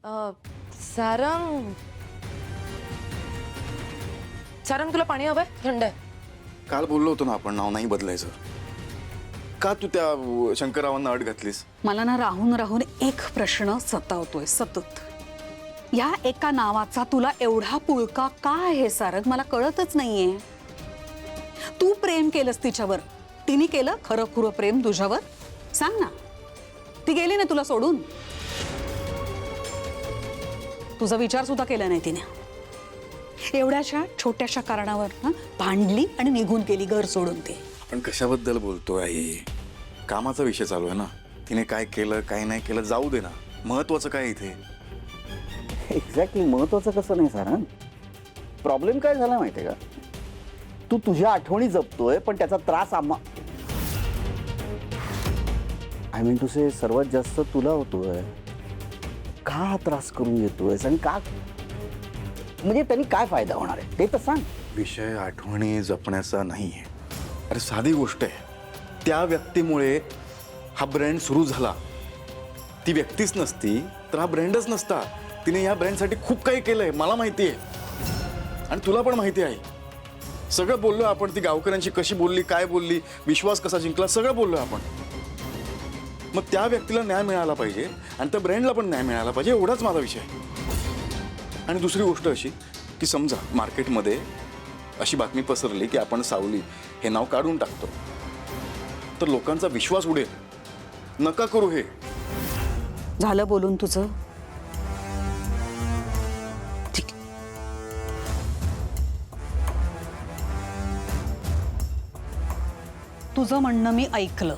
सारंग सारंग तुला पाणी हवंय? थंड आहे. काल बोललो होतो ना आपण नाव नाही बदलायचं. का तू त्या शंकररावांना अट घातलीस? मला ना राहून राहून एक प्रश्न सतावतोय सतत. या एका नावाचा तुला एवढा पुळका का आहे सारंग? मला कळतच नाहीये. तू प्रेम केलंस तिच्यावर, तिने केलं खरं खुरं प्रेम तुझ्यावर? सांग ना. ती गेली ना तुला सोडून? तुझा विचार सुद्धा केला नाही तिने. एवढ्याशा छोट्याशा कारणावर भांडली आणि निघून गेली घर सोडून. ती आपण कशाबद्दल बोलतोय आई? कामाचा विषय चालू आहे ना. तिने काय केलं काय नाही केलं जाऊ दे ना. महत्वाचं काय इथे? एक्झॅक्टली महत्वाचं कसं नाही सारंग. प्रॉब्लेम काय झाला माहितीये का? तू तुझ्या आठवणी जपतोय पण त्याचा त्रास आय मीन टू से सर्वात जास्त तुला होतोय. का हा त्रास करून घेतोय आणि का? म्हणजे त्यांनी काय फायदा होणार आहे ते तर सांग. विषय आठवणी जपण्याचा नाहीये. अरे साधी गोष्ट आहे. त्या व्यक्तीमुळे हा ब्रँड सुरू झाला. ती व्यक्तीच नसती तर हा ब्रँडच नसता. तिने या ब्रँडसाठी खूप काही केलंय मला माहिती आहे आणि तुला पण माहिती आहे. सगळं बोललो आपण. ती गावकऱ्यांची कशी बोलली, काय बोलली, विश्वास कसा जिंकला, सगळं बोललो आपण. मग त्या व्यक्तीला न्याय मिळाला पाहिजे आणि त्या ब्रँडला पण न्याय मिळाला पाहिजे, एवढाच माझा विषय आहे. आणि दुसरी गोष्ट अशी की समजा मार्केटमध्ये अशी बातमी पसरली की आपण सावली हे नाव काढून टाकतो तर लोकांचा विश्वास उडेल. नका करू हे. झालं बोलून तुझं? ठीक. तुझं म्हणणं मी ऐकलं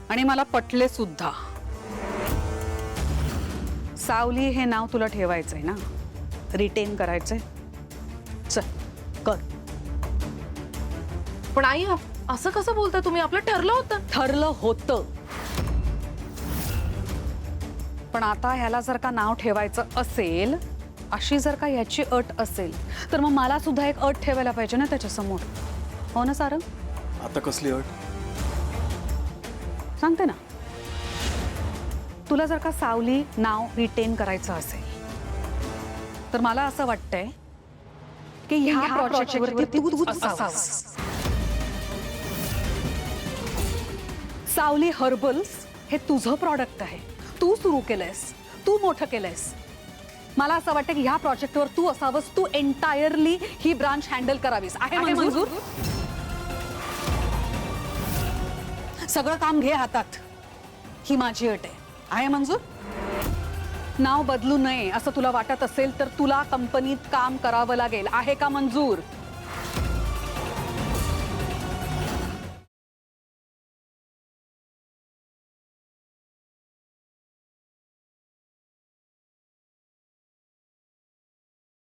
आणि मला पटले सुद्धा. सावली हे नाव तुला ठेवायचंय ना, रिटेन करायचंय. चल कर. पण आई असं कसं बोलता तुम्ही? आपलं ठरलं होतं. ठरलं होतं पण आता ह्याला जर का नाव ठेवायचं असेल, अशी जर का ह्याची अट असेल तर मग मला सुद्धा एक अट ठेवायला पाहिजे ना त्याच्यासमोर. हो ना सारंग? आता कसली अट? सांगते ना. तुला जर का सावली नाव रिटेन करायचं असेल तर मला असं वाटतंय की ह्या प्रोजेक्टवरती तूच असावंस. सावली हर्बल्स हे तुझं प्रॉडक्ट आहे. तू सुरू केलंयस, तू मोठं केलंयस. मला असं वाटतं की ह्या प्रोजेक्टवर तू असावंस. तू एंटायरली ही ब्रांच हँडल करावीस. आहे मंजूर? सगळं काम घे हातात. ही माझी अट आहे मंजूर? नाव बदलू नये असं तुला वाटत असेल तर तुला कंपनीत काम करावं लागेल. आहे का मंजूर?